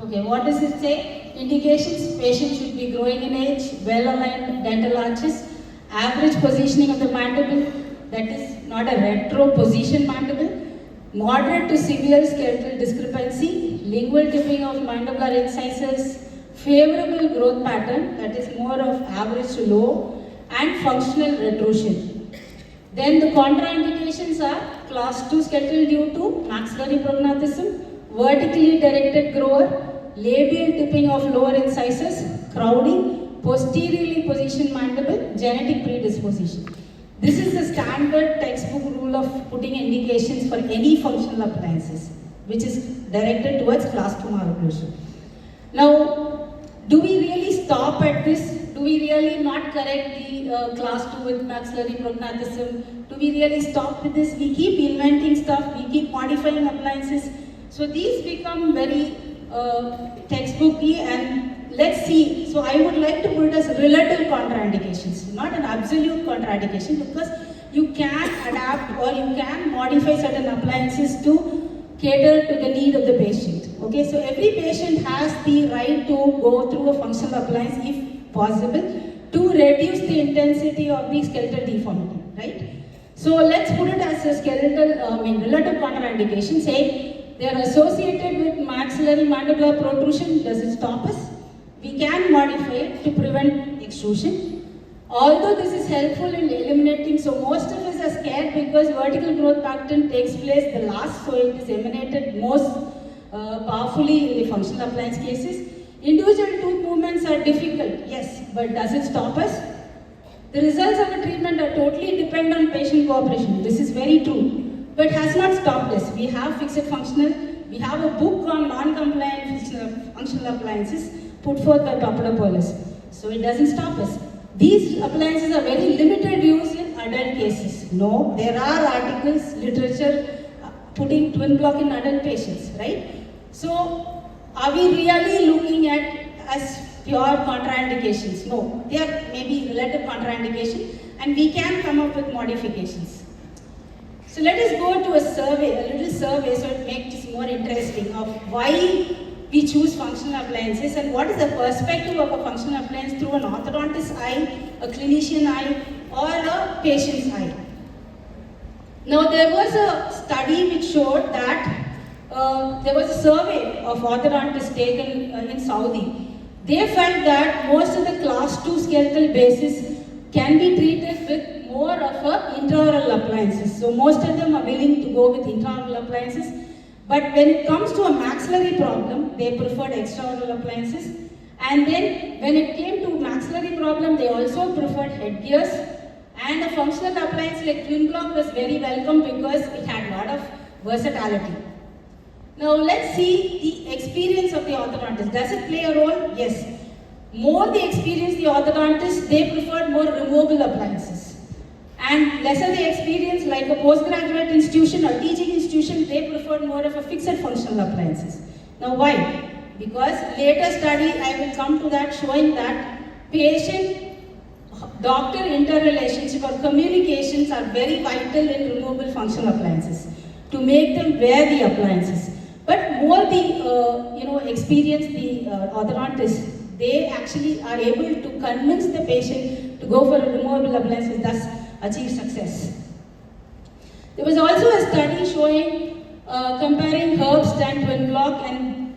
Okay, what does it say? Indications: patient should be growing in age, well-aligned dental arches, average positioning of the mandible, that is not a retro position mandible, moderate to severe skeletal discrepancy, lingual tipping of mandibular incisors, favorable growth pattern, that is more of average to low, and functional retrusion. Then the contraindications are class 2 skeletal due to maxillary prognathism, vertically directed grower, labial tipping of lower incisors, crowding, posteriorly positioned mandible, genetic predisposition. This is the standard textbook rule of putting indications for any functional appliances, which is directed towards class 2 malocclusion. Now, do we really stop at this? Do we really not correct the class 2 with maxillary prognathism? Do we really stop with this? We keep inventing stuff, we keep modifying appliances. So these become very textbooky, and let's see. So I would like to put it as relative contraindications, not an absolute contraindication, because you can adapt or you can modify certain appliances to cater to the need of the patient. Okay, so every patient has the right to go through a functional appliance if possible to reduce the intensity of the skeletal deformity, right? So let's put it as a skeletal, relative contraindication, say they are associated with maxillary mandibular protrusion. Does it stop us? We can modify it to prevent extrusion. Although this is helpful in eliminating, so most of us are scared because vertical growth pattern takes place the last, so it is emanated most powerfully in the functional appliance cases. Individual tooth movements are difficult, yes, but does it stop us? The results of the treatment are totally dependent on patient cooperation. This is very true, but has not stopped us. We have fixed functional. We have a book on non-compliant functional appliances put forth by Papadopoulos. So it doesn't stop us. These appliances are very limited use in adult cases. No, there are articles, literature putting twin block in adult patients, right? So are we really looking at as pure contraindications? No, they are maybe relative contraindication, and we can come up with modifications. So let us go to a little survey, so it makes it more interesting of why we choose functional appliances and what is the perspective of a functional appliance through an orthodontist eye, a clinician eye, or a patient's eye. Now there was a study which showed that there was a survey of orthodontists taken in Saudi. They felt that most of the class 2 skeletal bases can be treated with more of intraoral appliances. So most of them are willing to go with intraoral appliances. But when it comes to a maxillary problem, they preferred extraoral appliances. And then when it came to maxillary problem, they also preferred headgears. And a functional appliance like twin block was very welcome because it had a lot of versatility. Now let's see the experience of the orthodontist. Does it play a role? Yes. More the experience the orthodontist, they preferred more removable appliances. And lesser the experience, like a postgraduate institution or teaching institution, they preferred more of a fixed functional appliances. Now why? Because later study, I will come to that, showing that patient-doctor interrelationship or communications are very vital in removable functional appliances to make them wear the appliances. But more the experience the orthodontist, they actually are able to convince the patient to go for a removable appliances, thus achieve success. There was also a study showing comparing Herbst and twin block and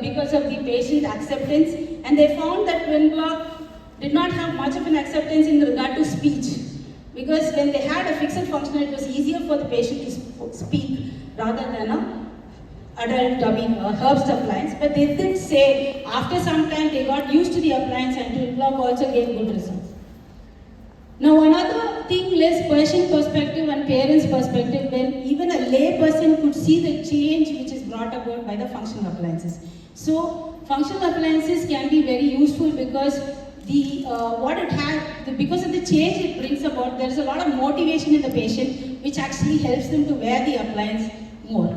because of the patient acceptance, and they found that twin block did not have much of an acceptance in regard to speech, because when they had a fixed functional, it was easier for the patient to speak rather than a Herbst appliance. But they did say after some time they got used to the appliance, and twin block also gave good results. Now another thing, less patient perspective and parents perspective, when even a lay person could see the change which is brought about by the functional appliances. So functional appliances can be very useful because because of the change it brings about, there is a lot of motivation in the patient which actually helps them to wear the appliance more.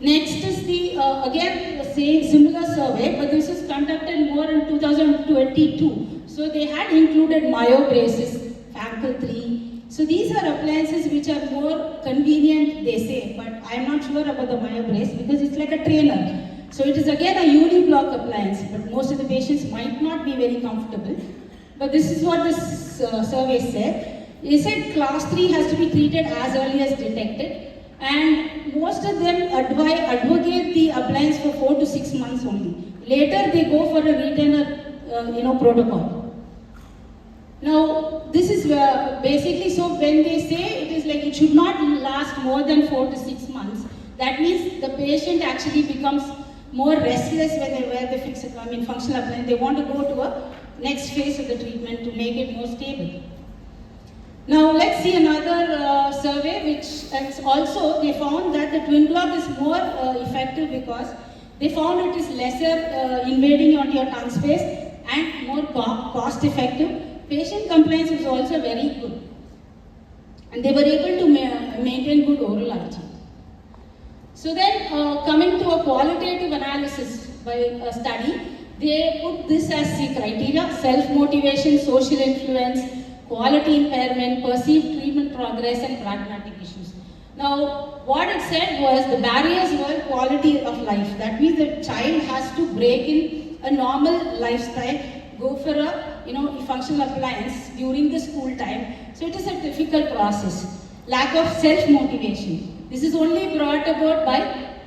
Next is the, again, same similar survey, but this is conducted more in 2022. So they had included Myo braces, Fankel 3. So these are appliances which are more convenient, they say, but I'm not sure about the Myo brace because it's like a trainer. So it is again a uni-block appliance, but most of the patients might not be very comfortable. But this is what this survey said. It said class 3 has to be treated as early as detected, and most of them advocate the appliance for 4 to 6 months only. Later they go for a retainer protocol. Now this is basically, so when they say it is like it should not last more than 4 to 6 months, that means the patient actually becomes more restless when they wear the functional appliance. They want to go to a next phase of the treatment to make it more stable. Now let's see another survey, which also they found that the twin block is more effective because they found it is lesser invading onto your tongue space and more cost effective. Patient compliance was also very good, and they were able to maintain good oral hygiene. So then, coming to a qualitative analysis by a study, they put this as the criteria: self-motivation, social influence, quality impairment, perceived treatment progress, and pragmatic issues. Now, what it said was the barriers were quality of life. That means the child has to break in a normal lifestyle, go for a functional appliance during the school time. So it is a difficult process. Lack of self-motivation. This is only brought about by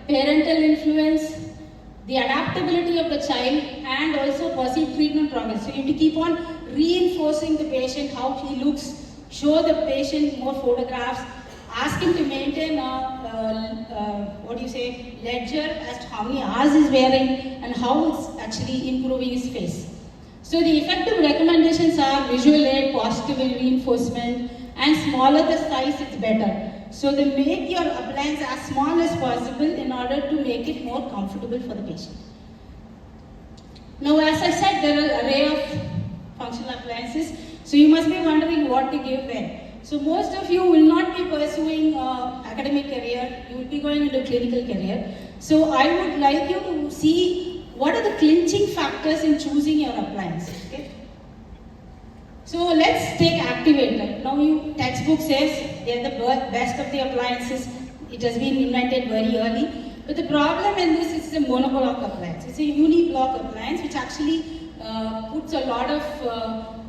parental influence, the adaptability of the child, and also perceived treatment progress. So you have to keep on reinforcing the patient, how he looks, show the patient more photographs, ask him to maintain ledger as to how many hours he's wearing and how it's actually improving his face. So the effective recommendations are visual aid, positive reinforcement, and smaller the size, it's better. So they make your appliance as small as possible in order to make it more comfortable for the patient. Now, as I said, there are an array of functional appliances. So you must be wondering what to give when. So most of you will not be pursuing academic career, you will be going into clinical career. So I would like you to see what are the clinching factors in choosing your appliance. Okay? So let's take activator. Now textbook says they are the best of the appliances. It has been invented very early. But the problem in this is a monoblock appliance. It's a uni-block appliance which actually puts a lot of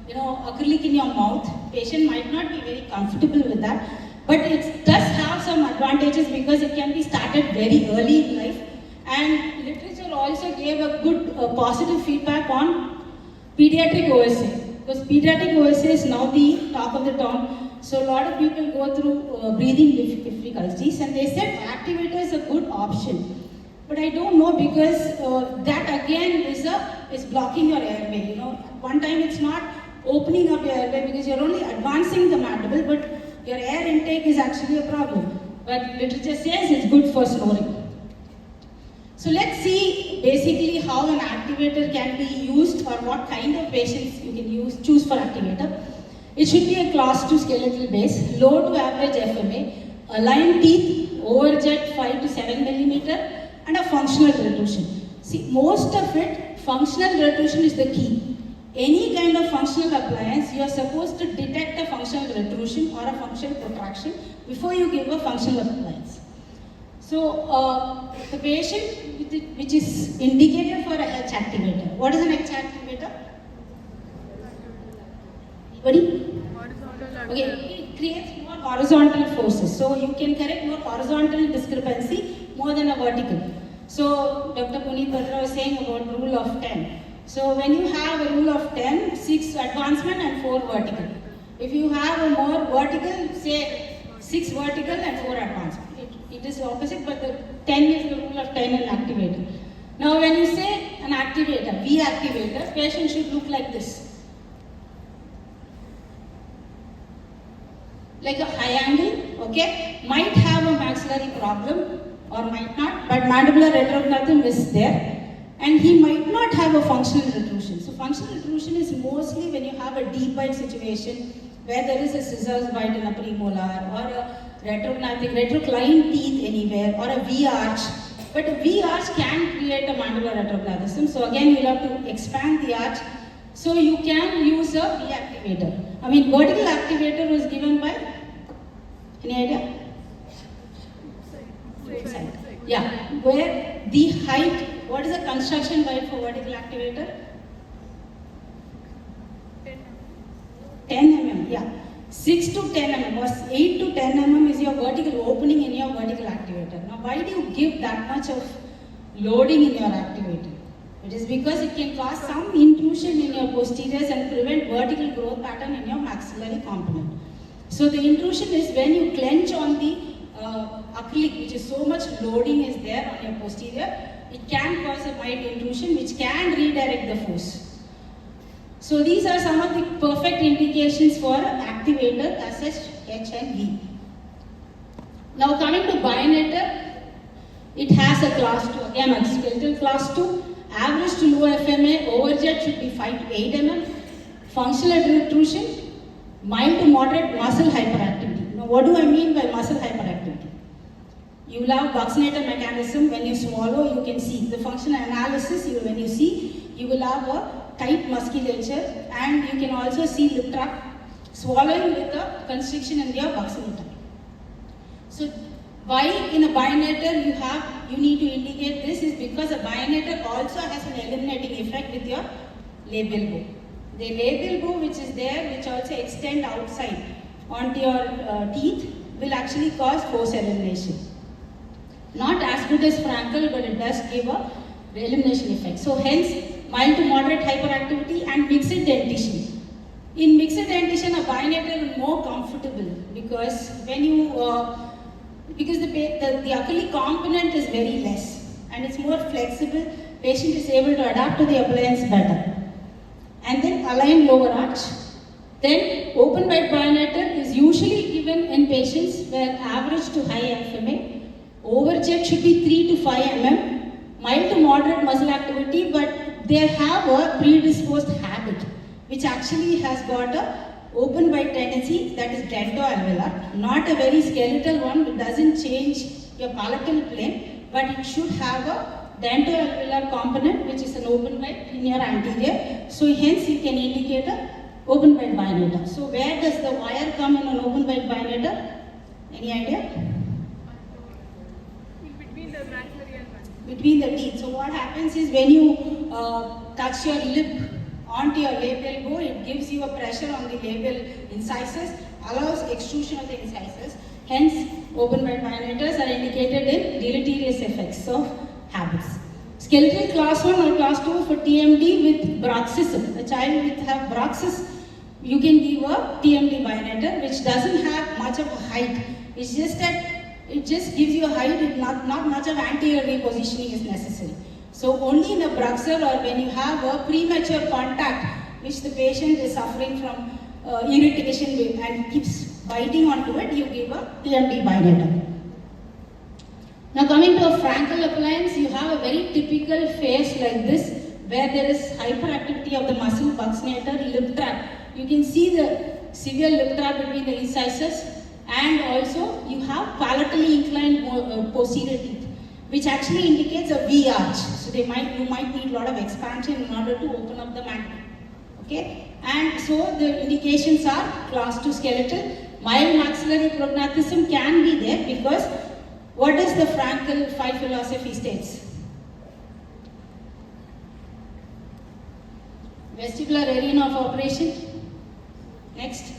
acrylic in your mouth. Patient might not be very comfortable with that. But it does have some advantages because it can be started very early in life. And literature also gave a good positive feedback on pediatric OSA. Because pediatric OSA is now the talk of the town. So a lot of people go through breathing difficulties, and they said activator is a good option. But I don't know, because that again is blocking your airway. One time it's not opening up your airway because you're only advancing the mandible, but your air intake is actually a problem. But literature says it's good for snoring. So let's see basically how an activator can be used, or what kind of patients you can choose for activator. It should be a class 2 skeletal base, low to average FMA, aligned teeth, overjet 5 to 7 millimeter, and a functional retrusion. See, most of it, functional retrusion is the key. Any kind of functional appliance, you are supposed to detect a functional retrusion or a functional protraction before you give a functional appliance. So, the patient which is indicated for a H activator. What is an H activator? Anybody? Okay, it creates more horizontal forces. So, you can correct more horizontal discrepancy more than a vertical. So, Dr. Puneet Batra was saying about rule of 10. So, when you have a rule of 10, 6 advancement and 4 vertical. If you have a more vertical, say 6 vertical and 4 advancement. It is opposite, but the 10 is the rule of 10 in activator. Now when you say an activator, V activator, patient should look like this. Like a high angle, okay? Might have a maxillary problem or might not, but mandibular retrognathum is there. And he might not have a functional retrusion. So functional retrusion is mostly when you have a deep bite situation where there is a scissors bite in a premolar, or a retrocline teeth anywhere, or a V-arch. But a V-arch can create a mandibular retrognathism. So again, you'll have to expand the arch. So you can use a V activator. I mean, vertical activator was given by, any idea? Side. Yeah, where the height What is the construction guide for vertical activator? 10 mm, yeah. 6 to 10 mm or 8 to 10 mm is your vertical opening in your vertical activator. Now, why do you give that much of loading in your activator? It is because it can cause some intrusion in your posteriors and prevent vertical growth pattern in your maxillary component. So the intrusion is when you clench on the acrylic, which is so much loading is there on your posterior, it can cause a mild intrusion which can redirect the force. So these are some of the perfect indications for activator SH, H and V. Now coming to bionator, it has a class 2, again a skeletal class 2, average to low FMA, overjet should be 5 to 8 mm, functional retrusion, mild to moderate muscle hyperactivity. Now what do I mean by muscle hyperactivity? You will have buccinator mechanism. When you swallow, you can see the functional analysis. When you see, you will have a tight musculature, and you can also see lip trap swallowing with a constriction in your buccinator. So why in a bionator you need to indicate this is because a bionator also has an eliminating effect with your labial bow. The labial bow which is there, which also extend outside onto your teeth, will actually cause force elimination. Not as good as Frankel, but it does give a elimination effect. So hence, mild to moderate hyperactivity and mixed dentition. In mixed dentition, a bionator is more comfortable because when you because the acrylic component is very less and it's more flexible, patient is able to adapt to the appliance better. And then align lower arch. Then open bite bionator is usually given in patients where average to high FMA. Overjet should be 3 to 5 mm. Mild to moderate muscle activity, but they have a predisposed habit which actually has got a open bite tendency, that is dentoalveolar, not a very skeletal one. It doesn't change your palatal plane, but it should have a dentoalveolar component which is an open bite in your anterior. So hence you can indicate a open bite bionator. So where does the wire come in an open bite bionator? Any idea? Between the teeth. So what happens is when you touch your lip onto your labial bow, it gives you a pressure on the labial incisors, allows extrusion of the incisors. Hence, open bite bionators are indicated in deleterious effects of habits. Skeletal class 1 or class 2 for TMD with bruxism. A child with have bruxism, you can give a TMD bionator which doesn't have much of a height. It's just that it just gives you a height, not much of anterior repositioning is necessary. So only in a bruxer or when you have a premature contact which the patient is suffering from irritation and keeps biting onto it, you give a TMD bionator. Now coming to a Frankel appliance, you have a very typical face like this where there is hyperactivity of the muscle, buccinator, lip trap. You can see the severe lip trap between the incisors, and also you have palatally inclined posterior teeth, which actually indicates a V arch. So you might need a lot of expansion in order to open up the mandible. Okay, and so the indications are class 2 skeletal. Mild maxillary prognathism can be there because what does the Frankel 5 philosophy states? Vestibular arena of operation. Next.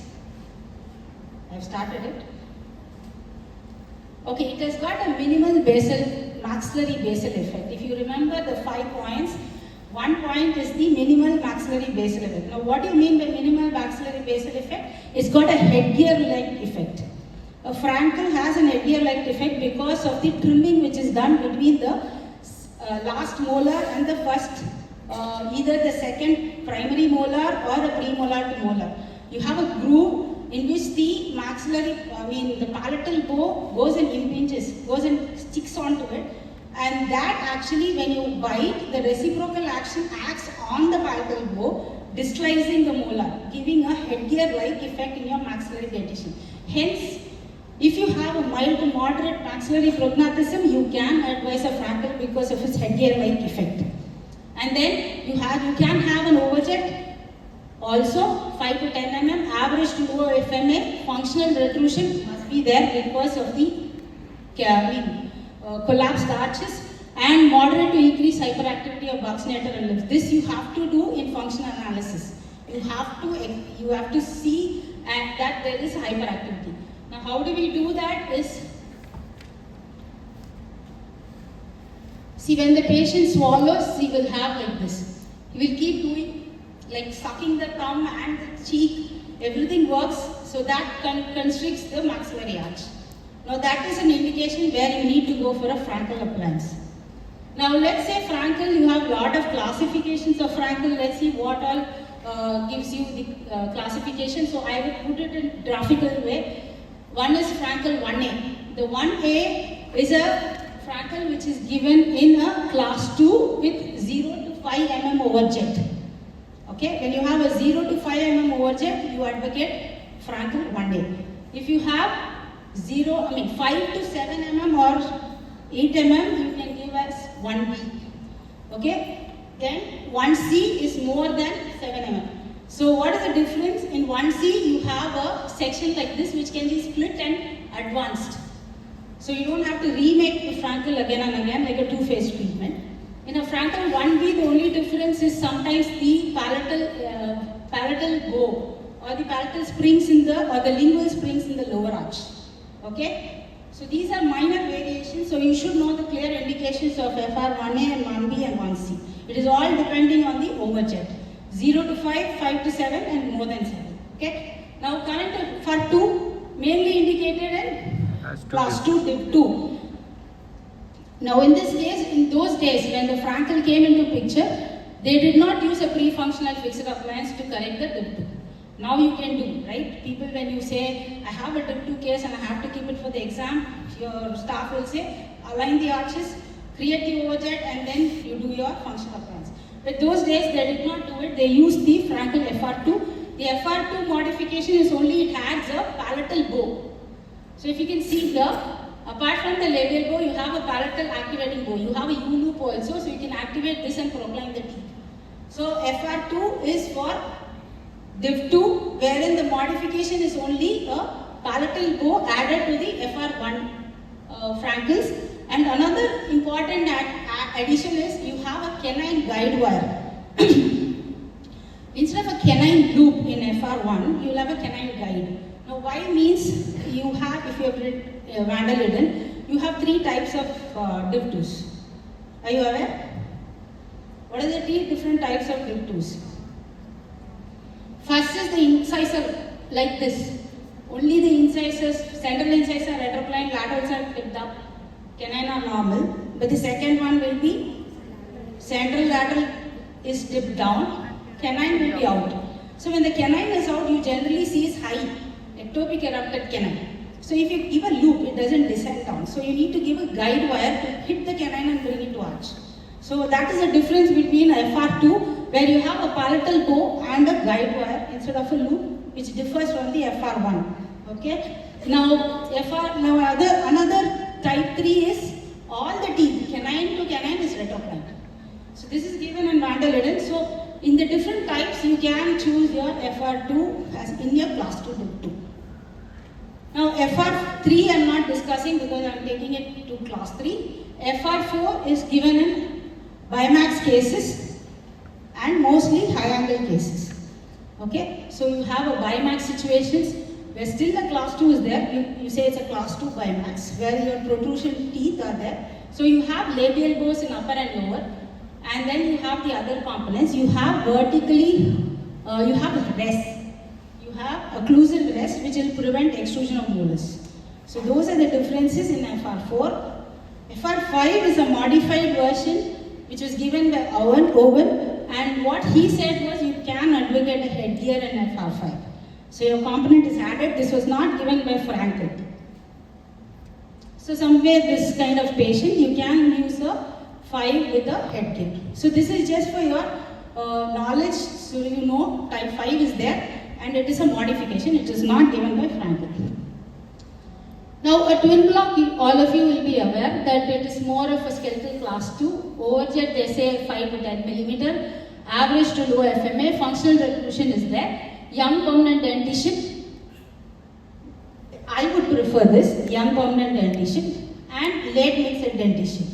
I've started it. Okay, it has got a minimal maxillary basal effect. If you remember the 5 points, 1 point is the minimal maxillary basal effect. Now, what do you mean by minimal maxillary basal effect? It's got a headgear-like effect. A Frankel has an headgear-like effect because of the trimming which is done between the last molar and the first, either the second primary molar or a premolar to molar. You have a groove in which the the palatal bow goes and impinges, goes and sticks onto it, and that actually when you bite, the reciprocal action acts on the palatal bow, dislocating the molar, giving a headgear-like effect in your maxillary dentition. Hence, if you have a mild to moderate maxillary prognathism, you can advise a Frankel because of its headgear-like effect. And then you can have an overjet. Also, 5 to 10 mm, average to low FMA, functional retrusion must be there because of the collapsed arches, and moderate to increase hyperactivity of buccal lateral limbs. This you have to do in functional analysis. You have to see that there is hyperactivity. Now, how do we do that? See, when the patient swallows, he will have like this. He will keep doing like sucking the thumb and the cheek. Everything works, so that constricts the maxillary arch. Now, that is an indication where you need to go for a Frankel appliance. Now, let's say Frankel, you have a lot of classifications of Frankel. Let's see what all gives you the classification. So, I would put it in graphical way. One is Frankel 1A. The 1A is a Frankel which is given in a class 2 with 0 to 5 mm overjet. Okay, when you have a 0 to 5 mm overjet, you advocate Frankel 1A. If you have 5 to 7 mm or 8 mm, you can give as 1B. Okay, then 1C is more than 7 mm. So what is the difference? In 1C, you have a section like this which can be split and advanced. So you don't have to remake the Frankel again and again like a two-phase treatment. In a Frankel 1B, the only difference is sometimes the palatal bow or the palatal springs or the lingual springs in the lower arch. Okay? So these are minor variations, so you should know the clear indications of FR1A and 1B and 1C. It is all depending on the overjet. 0 to 5, 5 to 7 and more than 7. Okay? Now coming to FR2, mainly indicated in class 2, div 2. Now in this case, in those days when the Frankel came into picture, they did not use a pre-functional fixed appliance to correct the div 2. Now you can do, right? People, when you say, I have a div 2 case and I have to keep it for the exam, your staff will say, align the arches, create the overjet, and then you do your functional appliance. But those days they did not do it, they used the Frankel FR2. The FR2 modification is only, it adds a palatal bow. So if you can see here, apart from the labial bow, you have a palatal activating bow. You have a U-loop also, so you can activate this and prolong the teeth. So FR2 is for div 2, wherein the modification is only a palatal bow added to the FR1 Frankels. And another important addition is you have a canine guide wire. Instead of a canine loop in FR1, you will have a canine guide. Now, why means you have, if you have read Van der Liden, you have 3 types of div 2s. Are you aware? What are the 3 different types of div 2s? First is the incisor, like this. Only the incisors, central incisor, retropline, laterals are tipped up. Canine are normal. But the second one will be central lateral is tipped down. Canine will be out. So when the canine is out, you generally see is high, ectopic erupted canine. So if you give a loop, it doesn't descend down. So you need to give a guide wire to hit the canine and bring it to arch. So that is the difference between FR2, where you have a palatal bow and a guide wire instead of a loop, which differs from the FR1. Okay. Now another type 3 is all the teeth, canine to canine is retropline. So this is given in Van der Liden. So in the different types, you can choose your FR2 as in your class 2 div 2. Now FR3 I am not discussing because I am taking it to class 3. FR4 is given in Bimax cases and mostly high angle cases. Okay, so you have a Bimax situations where still the class 2 is there. You say it's a class 2 Bimax where your protrusion teeth are there. So you have labial bows in upper and lower, and then you have the other components. You have vertically, you have rest. You have occlusal rest which will prevent extrusion of molars. So those are the differences in FR4. FR5 is a modified version which was given by Owen, and what he said was you can advocate a headgear in FR5. So your component is added. This was not given by Frankel. So somewhere this kind of patient, you can use a 5 with a headgear. So this is just for your knowledge, so you know type 5 is there and it is a modification. It is not given by Frankel. Now a twin block, all of you will be aware that it is more of a skeletal class 2. Overjet they say 5 to 10 millimeter. Average to low FMA. Functional reclusion is there. Young permanent dentition. I would prefer this, young permanent dentition and late mixed dentition.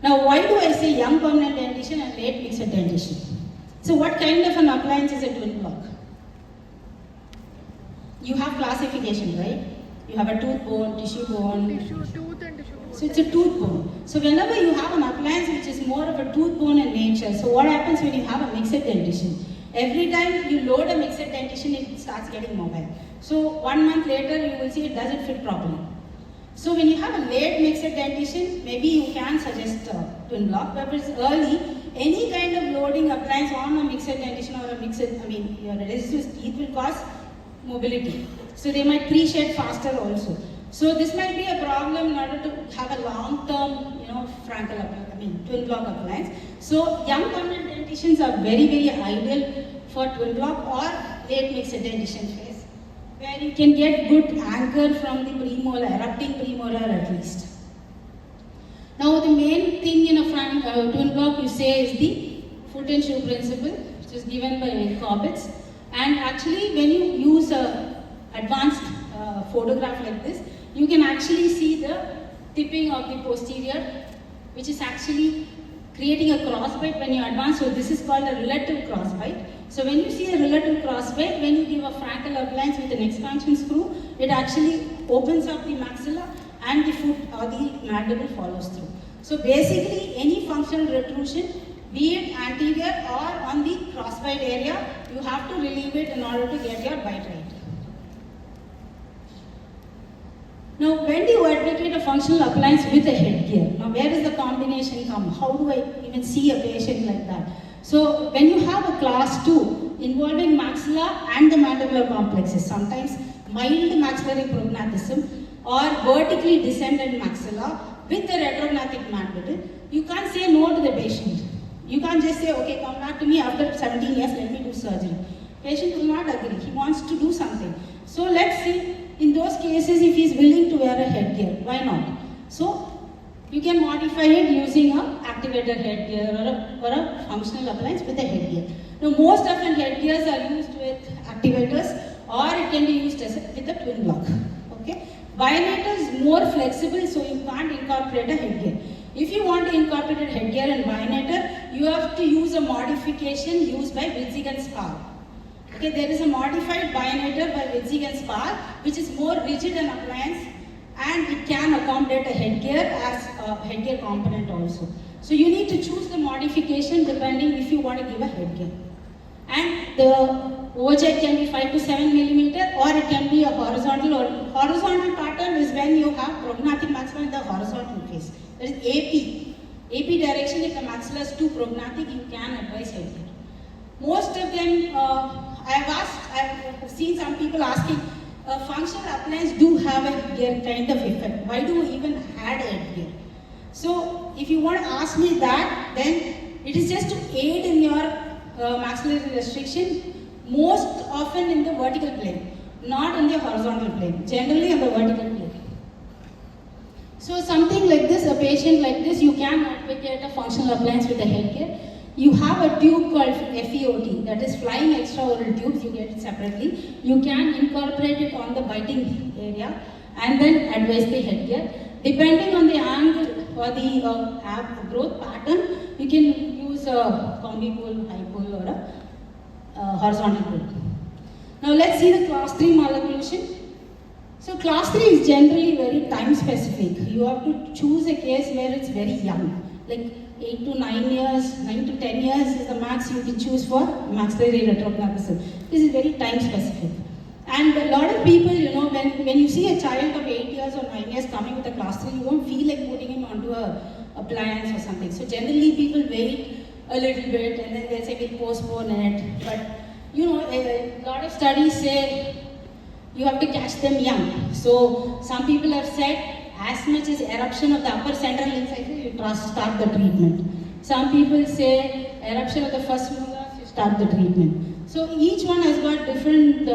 Now, why do I say young permanent dentition and late mixed dentition? So, what kind of an appliance is a twin block? You have classification, right? You have a tooth bone, tissue bone. Tooth and tissue bone. So it's a tooth bone. So whenever you have an appliance which is more of a tooth bone in nature, so what happens when you have a mixed dentition? Every time you load a mixed dentition, it starts getting mobile. So 1 month later, you will see it doesn't fit properly. So when you have a late mixed dentition, maybe you can suggest twin block. But if it's early, any kind of loading appliance on a mixed dentition or a your deciduous teeth will cause mobility. So they might pre-shed faster also. So this might be a problem in order to have a long-term, twin block appliance. So young permanent dentitions are very, very ideal for twin block or late mixed dentition phase, where you can get good anchor from the premolar, erupting premolar at least. Now the main thing in a twin block you say is the foot and shoe principle, which is given by Corbett. And actually when you use a advanced photograph like this, you can actually see the tipping of the posterior, which is actually creating a crossbite when you advance. So this is called a relative crossbite. So when you see a relative crossbite, when you give a francal appliance with an expansion screw, it actually opens up the maxilla and the foot or the mandible follows through. So basically any functional retrusion, be it anterior or on the crossbite area, you have to relieve it in order to get your bite right. Now, when do you advocate a functional appliance with a headgear? Now, where does the combination come? How do I even see a patient like that? So, when you have a class 2 involving maxilla and the mandibular complexes, sometimes mild maxillary prognathism or vertically descended maxilla with a retrognathic mandible, you can't say no to the patient. You can't just say, okay, come back to me after 17 years, let me do surgery. Patient will not agree. He wants to do something. So, let's see. In those cases, if he is willing to wear a headgear, why not? So, you can modify it using a activator headgear or a functional appliance with a headgear. Now, most often headgears are used with activators or it can be used with a twin block. Okay? Bionator is more flexible, so you can't incorporate a headgear. If you want to incorporate a headgear and bionator, you have to use a modification used by Witzig and Spar. Okay, there is a modified bionator by Witzig and Spar, which is more rigid an appliance and it can accommodate a headgear as a headgear component also. So you need to choose the modification depending if you want to give a headgear. And the overjet can be 5 to 7 millimeter or it can be a horizontal pattern is when you have prognathic maxilla in the horizontal face. There is AP. AP direction, if the maxilla is too prognathic, you can advise headgear. Most of them, I've seen some people asking, functional appliance do have a headgear kind of effect. Why do we even add a headgear? So, if you want to ask me that, then it is just to aid in your maxillary restriction, most often in the vertical plane, not in the horizontal plane, generally on the vertical plane. So, something like this, a patient like this, you can advocate a functional appliance with a headgear. You have a tube called FEOT, that is flying extraoral tubes, you get it separately. You can incorporate it on the biting area and then advise the headgear. Depending on the angle or the growth pattern, you can use a combi pull, high pull or a horizontal pull. Now let's see the class 3 malocclusion. So class 3 is generally very time specific. You have to choose a case where it's very young, like 8 to 9 years, 9 to 10 years is the max you can choose for maxillary retrognathism. This is very time specific. And a lot of people, when you see a child of 8 years or 9 years coming with a class 3, you won't feel like putting him onto a appliance or something. So generally people wait a little bit and then they say we'll postpone it. But a lot of studies say you have to catch them young. So some people have said as much as eruption of the upper central incisor, you start the treatment. Some people say eruption of the first molars, you start the treatment. So each one has got different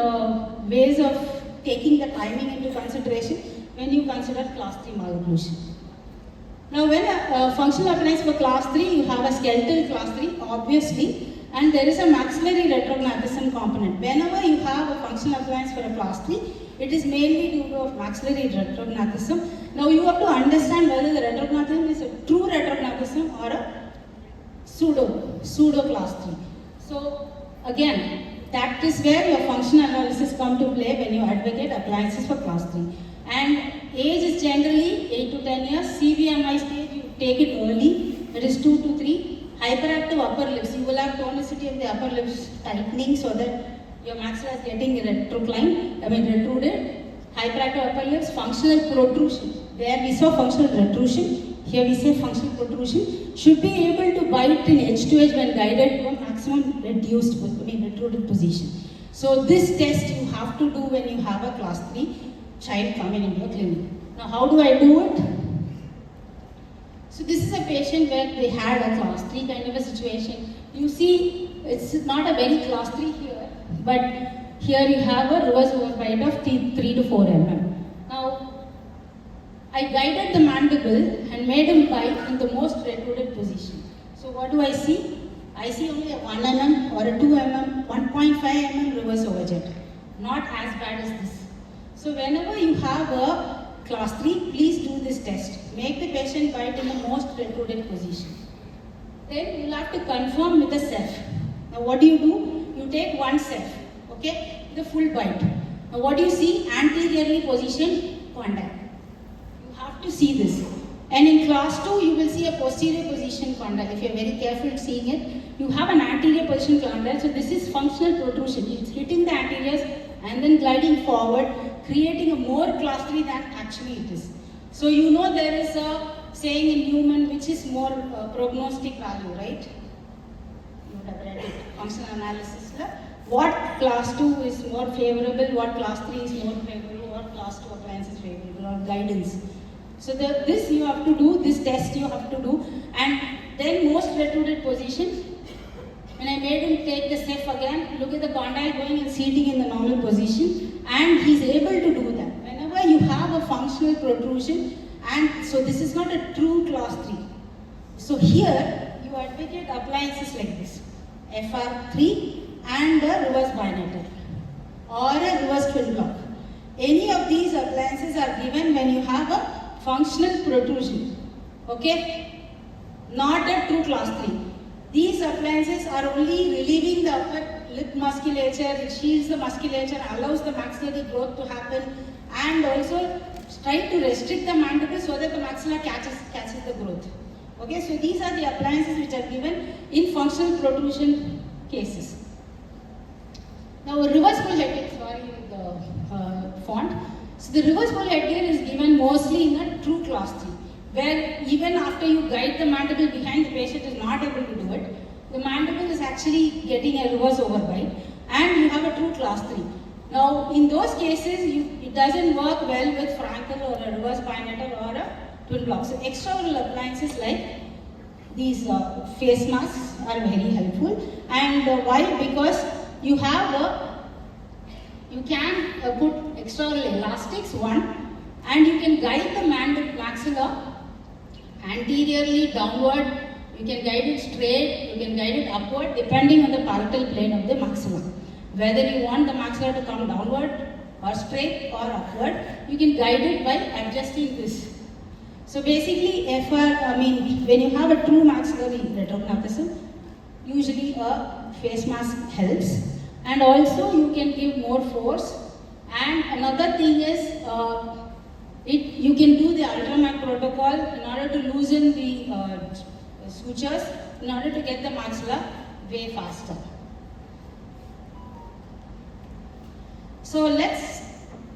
ways of taking the timing into consideration when you consider class 3 malocclusion. Now when a functional appliance for class 3, you have a skeletal class 3, obviously, and there is a maxillary retrognathism component. Whenever you have a functional appliance for a class 3, It is mainly due to maxillary retrognathism. Now you have to understand whether the retrognathism is a true retrognathism or a pseudo class 3. So again, that is where your functional analysis come to play when you advocate appliances for class 3. And age is generally 8 to 10 years. CVMI stage, you take it early, that is 2 to 3. Hyperactive upper lips, you will have tonicity of the upper lips tightening so that your maxilla is getting retruded. Hyperactive upper lips, functional protrusion. There we saw functional protrusion, here we say functional protrusion. Should be able to bite in edge to edge when guided to a maximum retruded position. So this test you have to do when you have a class 3 child coming into a clinic. Now how do I do it? So this is a patient where they had a class 3 kind of a situation. You see, it's not a very class 3 here, but here you have a reverse overbite of 3 to 4 mm. Now, I guided the mandible and made him bite in the most retruded position. So what do I see? I see only a 1 mm or a 2 mm, 1.5 mm reverse overjet. Not as bad as this. So whenever you have a class 3, please do this test. Make the patient bite in the most retruded position. Then you'll have to confirm with a Ceph. Now what do? You take one Ceph, okay, the full bite. Now what do you see? Anteriorly positioned condyle. You have to see this. And in class 2, you will see a posterior position condyle. If you're very careful seeing it, you have an anterior position condyle. So this is functional protrusion. It's hitting the anteriors and then gliding forward, creating a more class 3 than actually it is. So you know there is a saying in human which is more prognostic value, right? You would have read it, functional analysis. What class 2 is more favorable, what class 3 is more favorable, what class 2 appliance is favorable, or guidance. So this you have to do, this test you have to do, and then most retruded position. When I made him take the Ceph again, look at the condyle going and seating in the normal position, and he's able to do that. Whenever you have a functional protrusion, and so this is not a true class 3. So here, you advocate appliances like this, FR3 and a reverse binator, or a reverse twin block. Any of these appliances are given when you have a functional protrusion, okay? Not a true class 3. These appliances are only relieving the upper lip musculature, it shields the musculature, allows the maxillary growth to happen, and also try to restrict the mandible so that the maxilla catches the growth. Okay, so these are the appliances which are given in functional protrusion cases. Now, a reverse pull headgear, sorry, the font. So the reverse pull headgear is given mostly in a true class 3. Where even after you guide the mandible behind, the patient is not able to do it. The mandible is actually getting a reverse overbite, and you have a true class 3. Now, in those cases, it doesn't work well with Frankel or a reverse binator or a twin block. So, extraoral appliances like these face masks are very helpful. And why? Because you can put extraoral elastics, one, and you can guide the maxilla anteriorly downward, you can guide it straight, you can guide it upward depending on the palatal plane of the maxilla. Whether you want the maxilla to come downward or straight or upward, you can guide it by adjusting this. So basically, when you have a true maxillary retrognathism, usually a face mask helps, and also you can give more force. And another thing is, you can do the Ultramac protocol in order to loosen the sutures, in order to get the maxilla way faster. So let's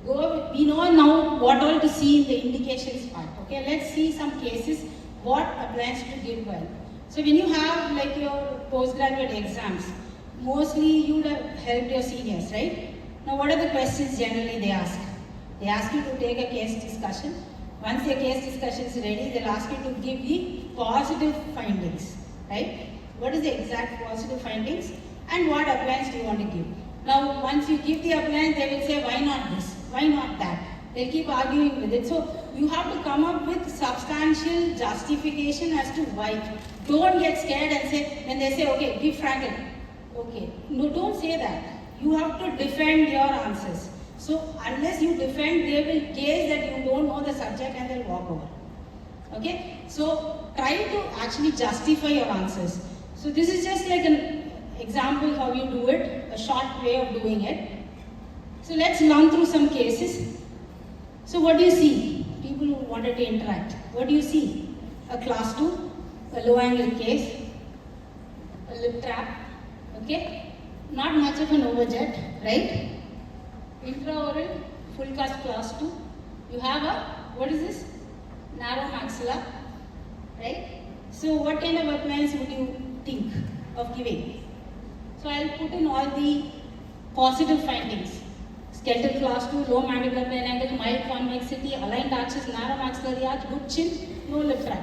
go, we know now what all to see in the indications part. Okay, let's see some cases, what appliance to give well. So when you have like your postgraduate exams, mostly you would have helped your seniors, right? Now what are the questions generally they ask? They ask you to take a case discussion. Once your case discussion is ready, they'll ask you to give the positive findings, right? What is the exact positive findings and what appliance do you want to give? Now, once you give the appliance, they will say, why not this? Why not that? They'll keep arguing with it. So, you have to come up with substantial justification as to why. Don't get scared and say, when they say, okay, give Frankel. Okay. No, don't say that. You have to defend your answers. So unless you defend, they will gaze that you don't know the subject and they'll walk over. Okay? So try to actually justify your answers. So this is just like an example how you do it, a short way of doing it. So let's run through some cases. So what do you see? People who wanted to interact. What do you see? A class 2, a low angle case, a lip trap, okay? Not much of an overjet, right? Intraoral, full cast class 2. You have a, what is this? Narrow maxilla, right? So what kind of appliance would you think of giving? So I'll put in all the positive findings. Skeletal class 2, low mandibular plane angle, mild convexity, aligned arches, narrow maxillary arch, good chin, no lip trap.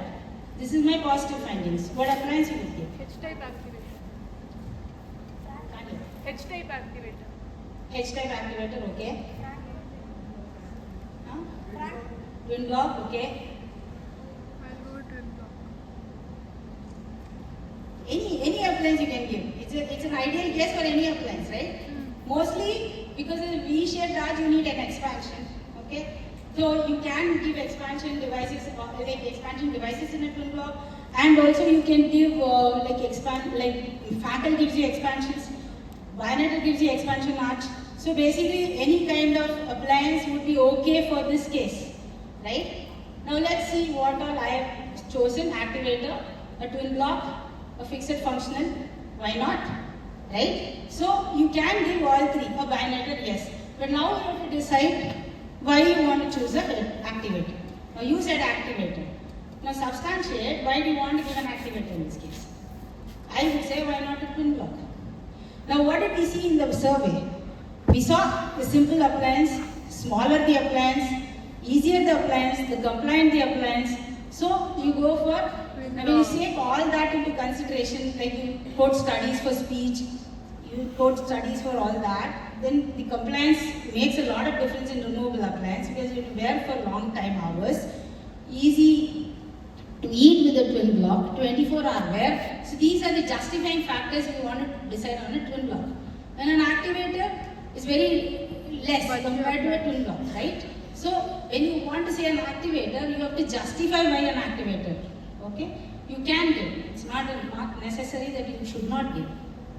This is my positive findings. What appliance you would give? H-type activator. H-type activator. H-type activator, okay. Twin block, okay. I'll go twin block. Any appliance you can give. It's an ideal case for any appliance, right? Mostly because of the V-shaped arch, you need an expansion, okay? So you can give expansion devices, like expansion devices in a twin block, and also you can give Fackel gives you expansions, Bionator gives you expansion arch. So basically, any kind of appliance would be okay for this case, right? Now let's see what all I have chosen: activator, a twin block, a fixed functional. Why not? Right? So you can give all three. A bionator, yes. But now you have to decide why you want to choose an activator. Now you said activator. Now substantiate why do you want to give an activator in this case. I would say why not a twin block. Now what did we see in the survey? We saw the simple appliance, smaller the appliance, easier the appliance, the compliant the appliance. So you go for, when you take all that into consideration, like you quote studies for speech, you quote studies for all that, then the compliance makes a lot of difference in removable appliance because you wear for long time hours, easy to eat with a twin block, 24-hour wear. So these are the justifying factors if you want to decide on a twin block. And an activator is very less compared to a twin block, right? So when you want to say an activator, you have to justify why an activator. Okay? You can give. It's not necessary that you should not give.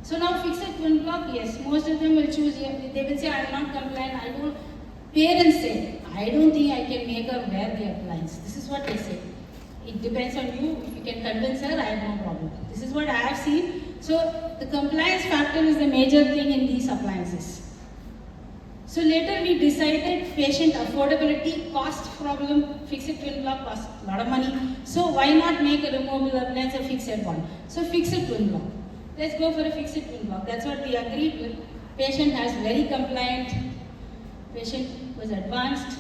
So now fixed twin block, yes, most of them will choose, they will say I am not compliant, I don't, parents say, I don't think I can make her wear the appliance. This is what they say. It depends on you, if you can convince her, I have no problem. This is what I have seen. So the compliance factor is the major thing in these appliances. So later we decided patient affordability, cost problem, fixed twin block costs a lot of money. So why not make a removable appliance a fixed one? So fixed twin block. Let's go for a fixed twin block. That's what we agreed with. Patient has very compliant. Patient was advanced.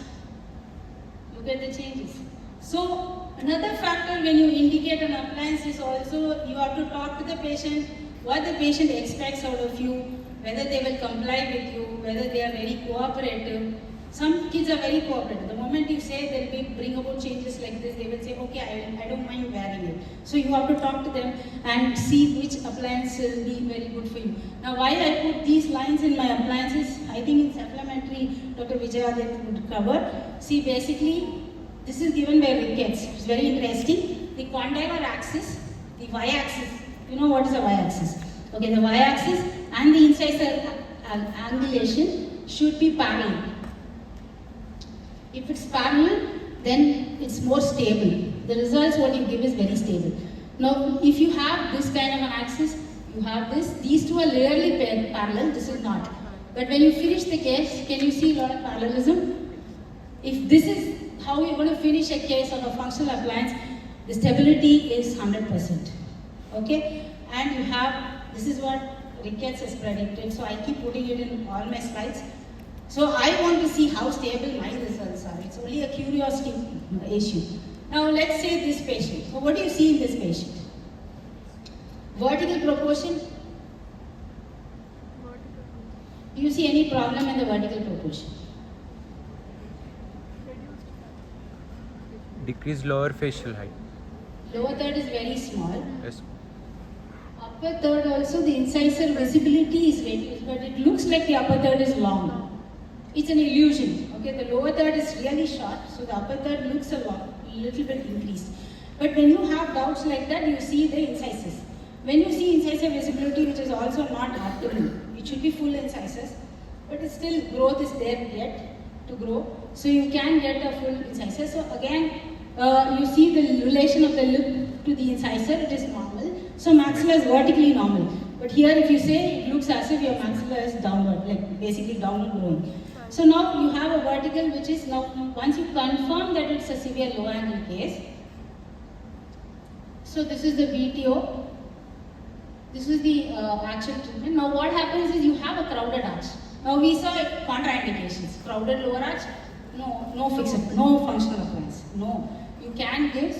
Look at the changes. So another factor when you indicate an appliance is also you have to talk to the patient, what the patient expects out of you, whether they will comply with you, whether they are very cooperative. Some kids are very cooperative. The moment you say they'll be bring about changes like this, they will say, okay, I don't mind wearing it. So you have to talk to them and see which appliance will be very good for you. Now why I put these lines in my appliances, I think in supplementary Dr. Vijayadit would cover. See, basically, this is given by Ricketts. It's very interesting. The condylar axis, the y-axis, you know what is a y-axis? Okay, the y-axis and the incisor angulation should be parallel. If it's parallel, then it's more stable. The results what you give is very stable. Now, if you have this kind of an axis, you have this. These two are rarely parallel, this is not. But when you finish the case, can you see a lot of parallelism? If this is how you're going to finish a case of a functional appliance, the stability is 100%. Okay? And you have, this is what Ricketts has predicted, so I keep putting it in all my slides. So I want to see how stable my results are. It's only a curiosity issue. Now let's say this patient. So what do you see in this patient? Vertical proportion. Do you see any problem in the vertical proportion? Decreased lower facial height. Lower third is very small. Yes. Upper third also, the incisor visibility is reduced, but it looks like the upper third is long. It's an illusion. Okay, the lower third is really short, so the upper third looks a little bit increased. But when you have doubts like that, you see the incisors. When you see incisor visibility, which is also not optimal, it should be full incisors, but it's still growth is there yet to grow, so you can get a full incisor. So again, you see the relation of the lip to the incisor, it is normal. So maxilla is vertically normal. But here if you say, it looks as if your maxilla is downward, like basically downward growing. So now you have a vertical which is now, once you confirm that it's a severe low angle case, so this is the VTO, this is the actual treatment. Now what happens is you have a crowded arch. Now we saw contraindications, crowded lower arch, no fixed, no functional appliance, no. You can give,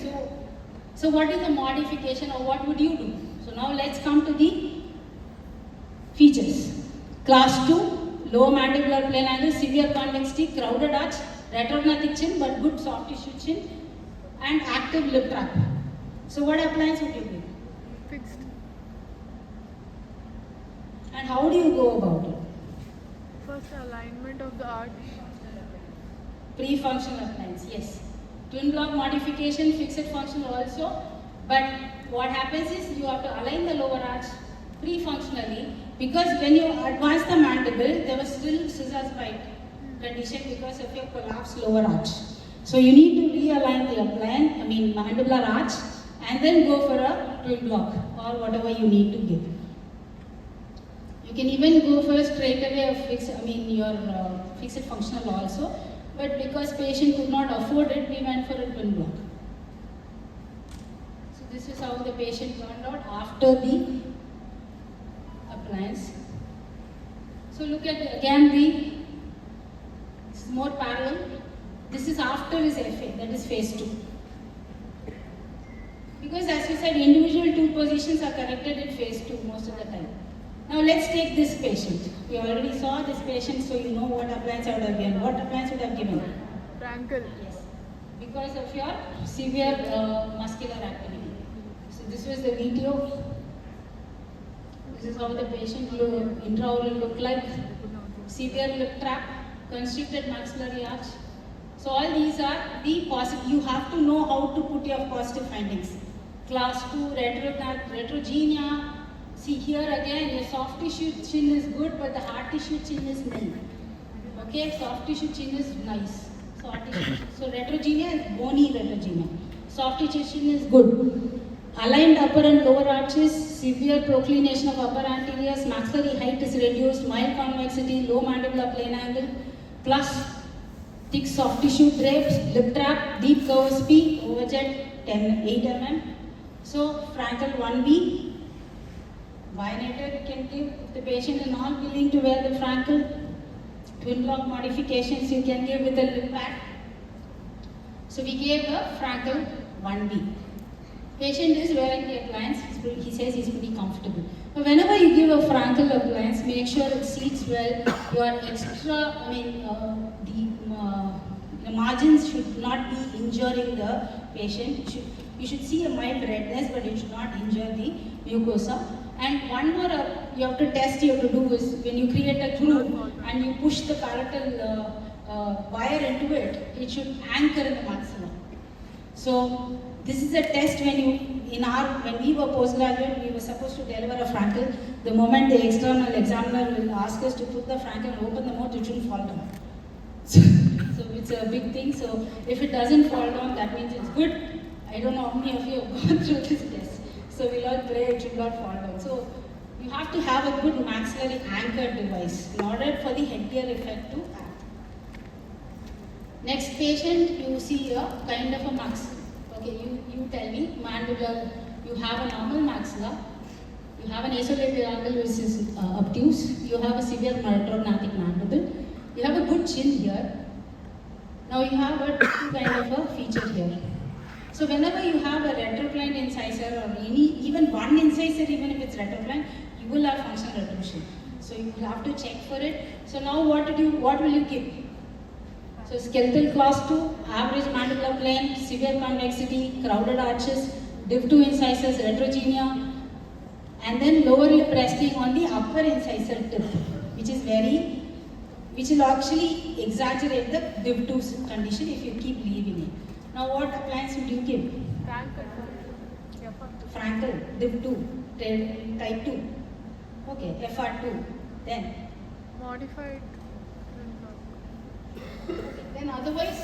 so what is the modification or what would you do? So now let's come to the features. Class 2, low mandibular plane angle, severe convexity, crowded arch, retrognathic chin but good soft tissue chin, and active lip trap. So what appliance would you give? Fixed. And how do you go about it? First alignment of the arch. Pre-functional appliance, yes. Twin block modification, fixed function also. But what happens is you have to align the lower arch pre-functionally, because when you advance the mandible, there was still scissors bite condition because of your collapsed lower arch. So you need to realign the mandibular arch and then go for a twin block or whatever you need to give. You can even go for straight away your fixed functional also, but because patient could not afford it, we went for a twin block. So this is how the patient turned out after the appliance. So look at again this is more parallel. This is after his FA, that is phase 2. Because as we said, individual two positions are corrected in phase 2 most of the time. Now let's take this patient. We already saw this patient, so you know what appliance I would have given. What appliance would have given? Frankel. Yes. Because of your severe muscular activity. So this was the VTO. This is how the patient intraoral looked like. Severe lip trap, constricted maxillary arch. So all these are the positive. You have to know how to put your positive findings. Class 2, retrogenia. See here again, your soft tissue chin is good, but the hard tissue chin is nil. Okay, soft tissue chin is nice. Soft tissue. So retrogenia is bony retrogenia. Soft tissue chin is good. Aligned upper and lower arches, severe proclination of upper anteriors, maxillary height is reduced, mild convexity, low mandibular plane angle, plus thick soft tissue drapes, lip trap, deep curves P, overjet 8 mm. So Frankel 1B. Binator you can give if the patient is not willing to wear the Frankel. Twin block modifications you can give with a lip pad. So we gave a Frankel 1B. Patient is wearing the appliance, he says he's pretty comfortable. But whenever you give a Frankel appliance, make sure it seats well. Your extra, the margins should not be injuring the patient. You should see a mild redness, but it should not injure the mucosa. And one more you have to do is when you create a groove and you push the palatal wire into it, it should anchor in the maxilla. So this is a test when we were postgraduate, we were supposed to deliver a Frankel. The moment the external examiner will ask us to put the Frankel and open the mouth, it shouldn't fall down. So it's a big thing. So if it doesn't fall down, that means it's good. I don't know how many of you have gone through this test. So we'll all pray it should not fall down. So you have to have a good maxillary anchored device in order for the headgear effect to act. Next patient, you see a kind of a maxilla. Okay, you tell me, mandibular, you have a normal maxilla, you have an isolated angle which is obtuse, you have a severe retrognathic mandible, you have a good chin here. Now you have a kind of a feature here. So whenever you have a retroclined incisor or even one incisor, even if it's retroclined, you will have functional retrotion. So you will have to check for it. So now what will you give? So skeletal class 2, average mandibular plane, severe convexity, crowded arches, div 2 incisors, retrogenia, and then lower lip resting on the upper incisor tip, which is very which will actually exaggerate the div 2 condition if you keep leaving it. Now what appliance would you give? Frankel. Frankel, div 2, type 2. Okay, FR2. Then Modified twin block. Then otherwise,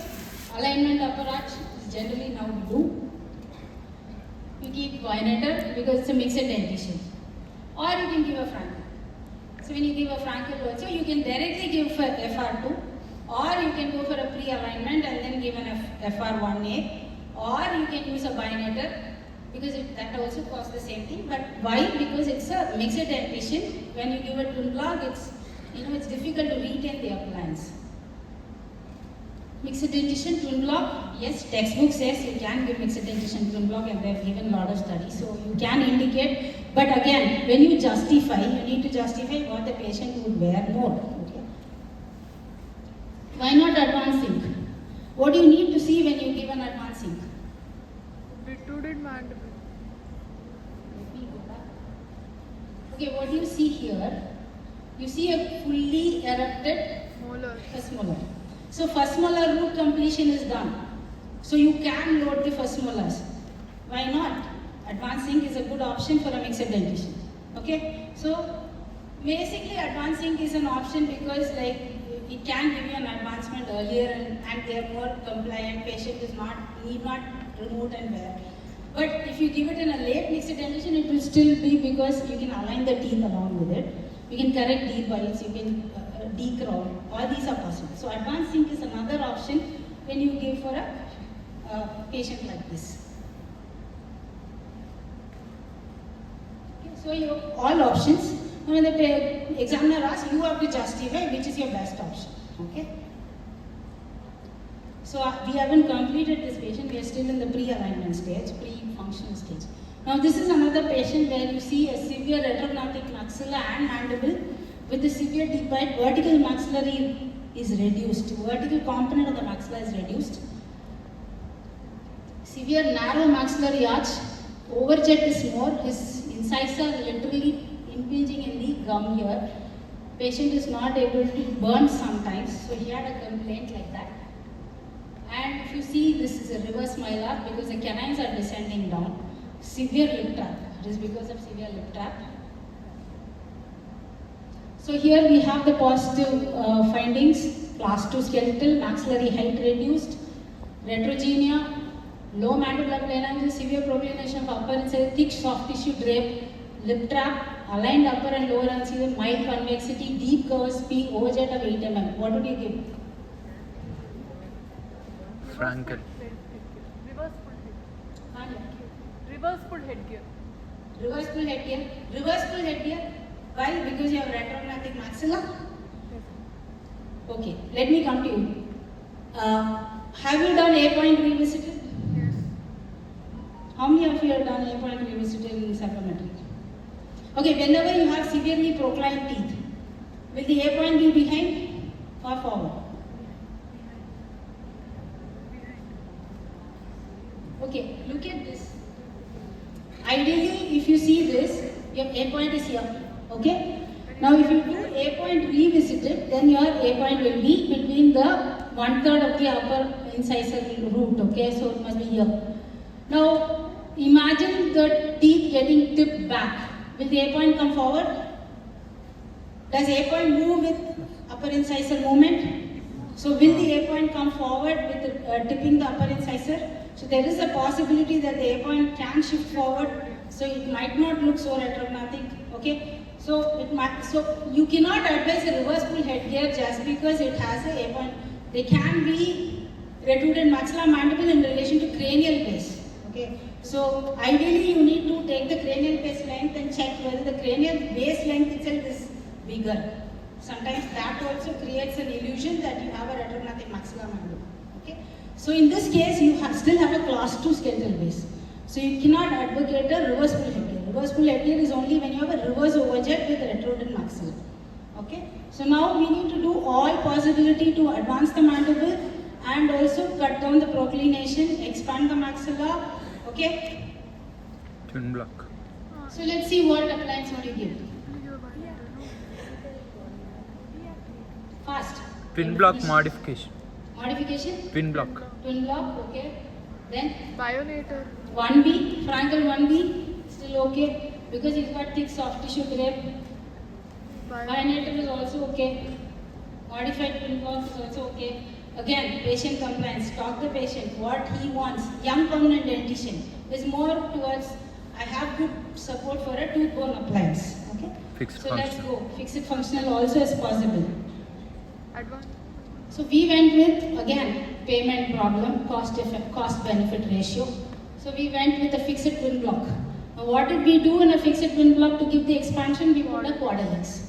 alignment upper arch is generally now blue. You keep Vineter because it's a mixed dentition. Or you can give a Frankel. So when you give a Frankel also, you can directly give for FR2, or you can go for a pre-alignment and then give an FR1A, or you can use a Vineter because that also costs the same thing. But why? Because it's a mixed dentition. When you give a twin block, it's difficult to retain the appliance. Mixed dentition twin block, yes, textbook says you can give mixed dentition twin block and they have given a lot of studies, so you can indicate, but again, when you justify, you need to justify what the patient would wear more, okay? Why not advancing? What do you need to see when you give an advancing? Retuded mandible. Let me go back. Okay, what do you see here? You see a fully erupted Molar. first molar. So first molar root completion is done. So you can load the first molars. Why not? Advancing is a good option for a mixed dentition. Okay? So basically advancing is an option because it can give you an advancement earlier and they are more compliant. Patient need not remove and wear. But if you give it in a late mixed dentition, it will still be because you can align the teeth along with it. You can correct teeth bites, you can decrown, all these are possible. So advanced zinc is another option when you give for a patient like this. Okay, so you have all options. Now when the examiner asks, you have to justify which is your best option. Okay. So we haven't completed this patient, we are still in the pre-alignment stage, pre-functional stage. Now this is another patient where you see a severe retrognathic maxilla and mandible with the severe deep bite. Vertical maxillary is reduced. Vertical component of the maxilla is reduced. Severe narrow maxillary arch. Overjet is more. His incisor literally impinging in the gum here. Patient is not able to burn sometimes, so he had a complaint like that. And if you see, this is a reverse mylar because the canines are descending down. Severe lip trap. It is because of severe lip trap. So here we have the positive findings. Class 2 skeletal, maxillary height reduced, retrogenia, low mandibular phalanges, severe proclination of upper inside, thick soft tissue drape, lip trap, aligned upper and lower incisor, mild convexity, deep curves, P, overjet of 8 mm. What would you give? Frankel. Reverse full headgear. Reverse full headgear. Reverse full headgear. Why? Because you have retrognathic maxilla? Okay, let me come to you. Have you done A-point revisited? Yes. How many of you have done A-point revisited in psychometry? Okay, whenever you have severely proclined teeth, will the A-point be behind or forward? Okay, look at this. Ideally, if you see this, your A-point is here. Okay? Now, if you do A-point revisited, then your A-point will be between the 1/3 of the upper incisor root. Okay? So, it must be here. Now, imagine the teeth getting tipped back. Will the A-point come forward? Does A-point move with upper incisor movement? So, will the A-point come forward with tipping the upper incisor? So there is a possibility that the A-point can shift forward, so it might not look so retrognathic. Okay, so you cannot advise a reverse full headgear just because it has a A-point. They can be retuded maxilla mandible in relation to cranial base. Okay, so ideally you need to take the cranial base length and check whether the cranial base length itself is bigger. Sometimes that also creates an illusion that you have a retrognathic maxilla mandible. Okay. So in this case, you still have a class 2 skeletal base. So you cannot advocate a reverse full headgear. Reverse full headgear is only when you have a reverse overjet with retruded maxilla. Okay. So now we need to do all possibility to advance the mandible and also cut down the proclination, expand the maxilla. Okay. Twin block. So let's see what appliance would you give. Fast. Twin block modification. Modification? Twin block. Twin block, okay. Then Bionator. 1B, Frankel 1B, still okay because he's got thick soft tissue grape. Bionator is also okay. Modified twin block is also okay. Again, patient compliance. Talk the patient what he wants. Young permanent dentition is more towards I have good support for a tooth bone appliance. Okay. Fixed So let's functional. go. Fixed functional also is possible. Advanced. So we went with again payment problem, cost benefit ratio. So we went with a fixed twin block. Now what did we do in a fixed twin block to give the expansion? We put a Quadelix.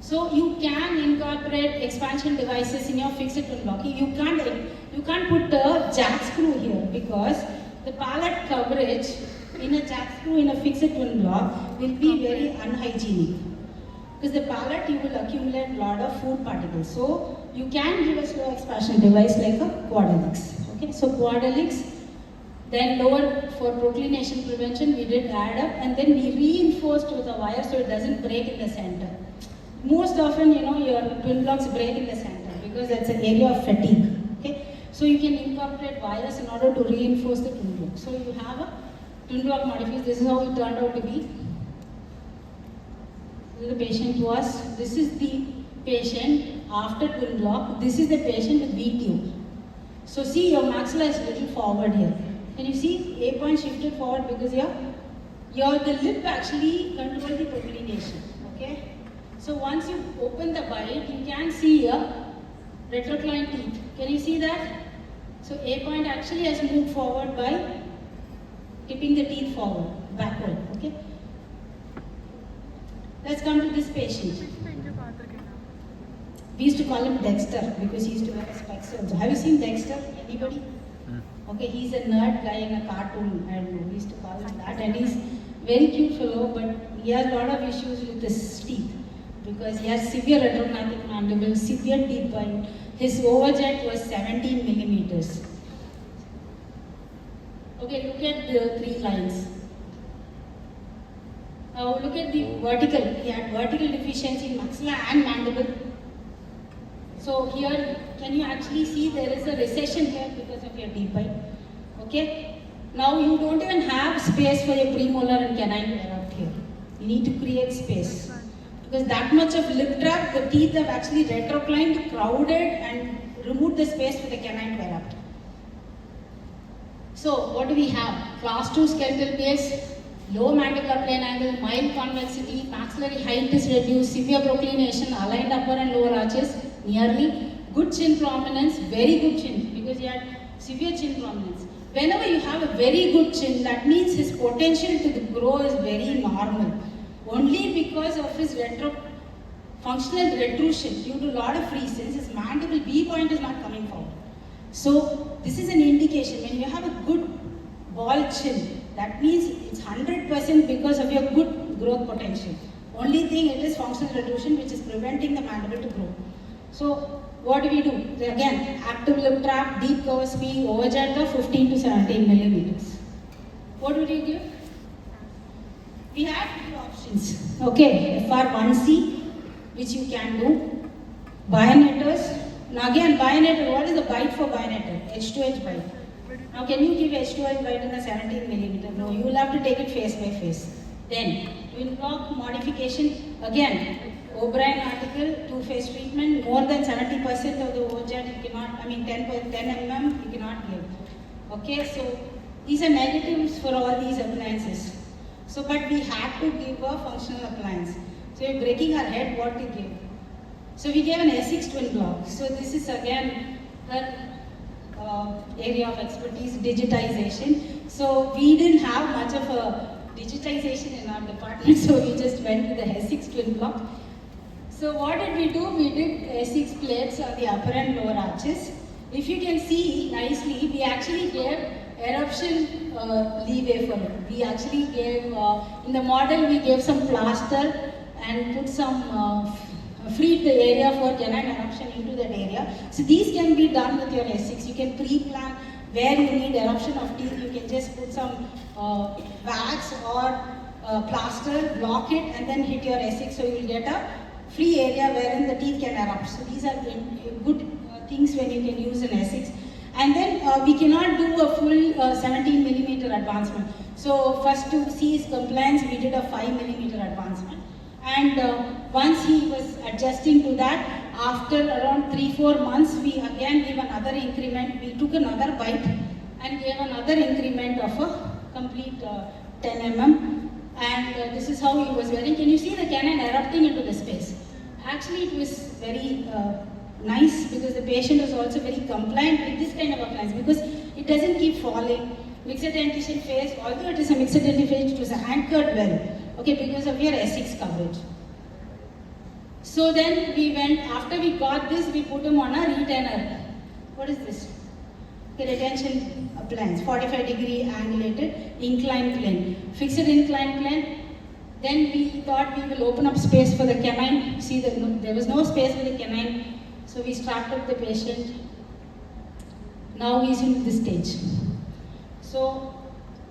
So you can incorporate expansion devices in your fixed twin block. You can't put a jack screw here because the palate coverage in a jack screw in a fixed twin block will be very unhygienic. Because the palate you will accumulate a lot of food particles. So you can give a slow expansion device like a Quadelix. Okay, so Quadelix, then lower for proclination prevention we did add up and then we reinforced with a wire so it doesn't break in the center. Most often, your twin blocks break in the center because that's an area of fatigue. Okay, so you can incorporate wires in order to reinforce the twin block. So you have a twin block modification. This is how it turned out to be. This is the patient was. This is the patient after twin block. This is the patient with V tube. So see your maxilla is little forward here. Can you see A point shifted forward because the lip actually control the proclination. Okay. So once you open the bite, you can see a retrocline teeth. Can you see that? So A point actually has moved forward by tipping the teeth forward, backward. Okay. Let's come to this patient. We used to call him Dexter because he used to wear specs also. Have you seen Dexter? Anybody? Okay, he's a nerd guy in a cartoon. I don't know. We used to call him that, and he's very cute fellow, but he has a lot of issues with his teeth. Because he has severe retrognathic mandible, severe teeth bite. His overjet was 17 millimeters. Okay, look at the 3 lines. Now look at the vertical. He had vertical deficiency in maxilla and mandible. So here, can you actually see there is a recession here because of your teeth bite? Okay. Now you don't even have space for your premolar and canine to erupt here. You need to create space. Because that much of lip trap, the teeth have actually retroclined, crowded and removed the space for the canine to erupt. So what do we have? Class 2 skeletal base, low mandibular plane angle, mild convexity, maxillary height is reduced, severe proclination, aligned upper and lower arches, nearly, good chin prominence, very good chin because he had severe chin prominence. Whenever you have a very good chin, that means his potential to grow is very normal. Only because of his functional retrusion due to a lot of reasons, his mandible B point is not coming forward. So this is an indication when you have a good ball chin, that means it's 100% because of your good growth potential. Only thing it is functional retrusion which is preventing the mandible to grow. So what do we do? Again, active lip trap, deep cover speed, overjet of 15 to 17 millimeters. What would you give? We have 2 options. Okay, FR1C, which you can do. Bionators. Now again, bionator, what is the bite for bionator? H2H bite. Now can you give H2H bite in a 17 millimeter? No, you will have to take it face by face. Then, twin block modification. Again, O'Brien article, 2-phase treatment. More than 70% of the overjet you cannot, 10 mm you cannot give. Okay, so these are negatives for all these appliances. So, but we had to give a functional appliance. So, we're breaking our head what to give. So, we gave an S6 twin block. So, this is again her area of expertise, digitization. So, we didn't have much of a digitization in our department. So, we just went with the S6 twin block. So, what did we do? We did S6 plates on the upper and lower arches. If you can see nicely, we actually gave eruption leeway for it. We actually gave, in the model we gave some plaster and put some, freed the area for canine eruption into that area. So these can be done with your S6. You can pre-plan where you need eruption of teeth. You can just put some wax or plaster, block it and then hit your S6 so you will get a free area wherein the teeth can erupt. So these are good things when you can use in Essex. And then we cannot do a full 17 millimeter advancement. So first to see his compliance, we did a 5 millimeter advancement. And once he was adjusting to that, after around 3-4 months, we again gave another increment. We took another bite and gave another increment of a complete 10 mm. And this is how he was wearing. Can you see the canine erupting into the space? Actually, it was very nice because the patient was also very compliant with this kind of appliance because it doesn't keep falling. Mixed dentition phase, although it is a mixed dentition phase, it was anchored well, okay, because of your Essex coverage. So then we went, after we got this, we put him on a retainer. What is this? Okay, retention appliance, 45-degree angulated, inclined plane, fixed inclined plane. Then we thought we will open up space for the canine. See, there was no space for the canine, so we strapped up the patient. Now he's in this stage. So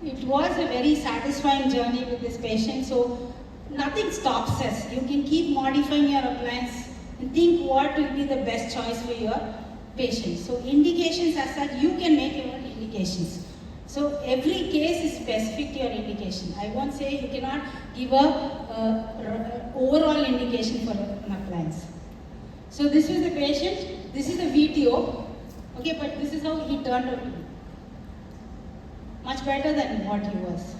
it was a very satisfying journey with this patient. So nothing stops us. You can keep modifying your appliance and think what will be the best choice for your patient. So indications as such, you can make your own indications. So every case is specific to your indication. I won't say you cannot give a overall indication for an appliance. So this is the patient, this is the VTO, okay, but this is how he turned out to be. Much better than what he was.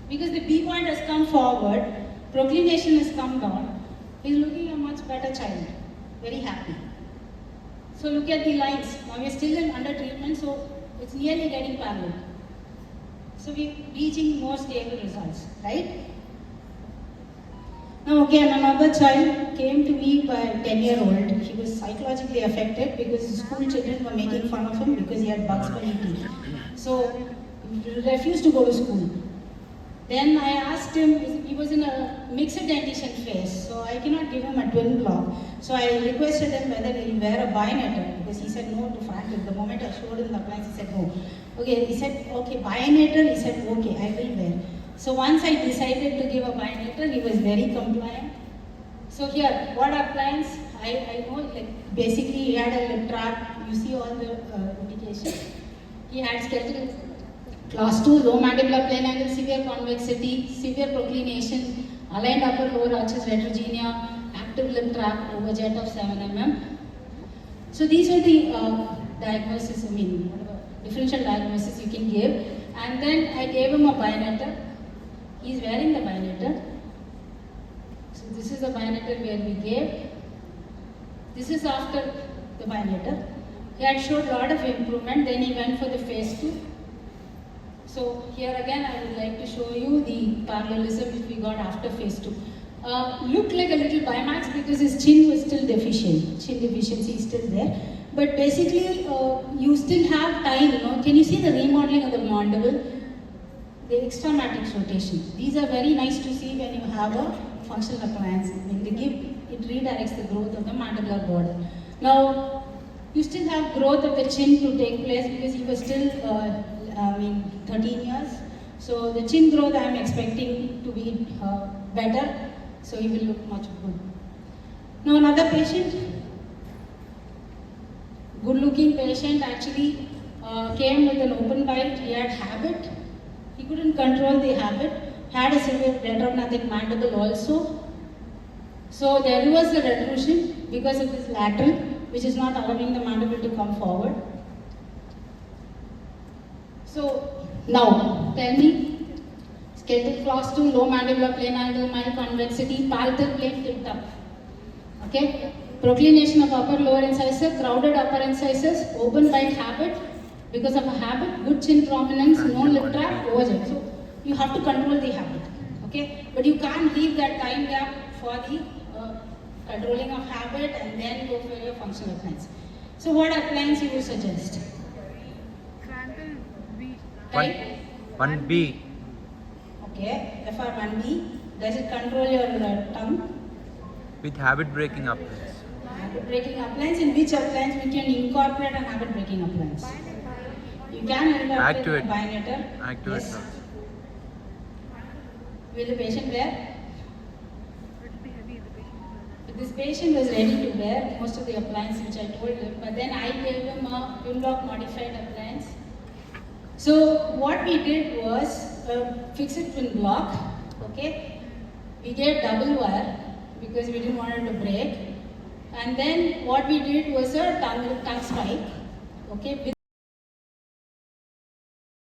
Because the B point has come forward, proclination has come down, he's looking a much better child, very happy. So look at the lines, now we're still in under treatment, so it's nearly getting parallel. So we're reaching more stable results, right? Now again, another child came to me by a 10-year-old. He was psychologically affected because his school children were making fun of him because he had Bugs Bunny teeth. So he refused to go to school. Then I asked him, he was in a mixed dentition phase, so I cannot give him a twin block. So I requested him whether he'll wear a bionator because he said no to Franklin. The moment I showed him the appliance, he said no. Okay, he said, okay, bionator, he said, okay, I will wear. So once I decided to give a bionator, he was very compliant. So here, what appliance? I know, like, basically he had a lip trap, you see all the indications. He had skeletal class 2, low mandibular plane angle, severe convexity, severe proclination, aligned upper lower arches heterogenea, active lip trap, overjet of 7 mm. So these are the diagnosis, differential diagnosis you can give. And then I gave him a bionator. He's wearing the bionator. So this is the bionator where we gave. This is after the bionator. He had showed a lot of improvement, then he went for the phase 2. So here again I would like to show you the parallelism which we got after phase 2. Looked like a little Bimax because his chin was still deficient. Chin deficiency is still there. But basically you still have time, Can you see the remodeling of the mandible? The extramatrix rotation. These are very nice to see when you have a functional appliance. When they give, it redirects the growth of the mandibular border. Now, you still have growth of the chin to take place because he was still, 13 years. So the chin growth I am expecting to be better. So he will look much good. Now another patient, good looking patient actually came with an open bite. He had habit. He couldn't control the habit, had a severe retrognathic mandible also. So there was a retrusion because of this lateral, which is not allowing the mandible to come forward. So now, tell me, skeletal class 2, low mandibular plane angle, mild convexity, palatal plane tilt up. Okay? Proclination of upper lower incisor, crowded upper incisors, open bite habit. Because of a habit, good chin prominence, no lip trap, overjet. So you have to control the habit, okay? But you can't leave that time gap for the controlling of habit and then go for your functional appliance. So what appliance you would suggest? Frankel B. Right? 1B. Okay, FR1B. Does it control your tongue? With habit breaking appliance. Habit breaking appliance. In which appliance we can incorporate an habit breaking appliance? You can incorporate Activate. a bionator. Activate. Yes. Will the patient wear? It will be heavy in the patient. This patient was ready to wear most of the appliances which I told him, but then I gave him a twin lock modified appliance. So what we did was fix it twin block, okay? We gave double wire because we didn't want it to break. And then what we did was a tongue spike, okay?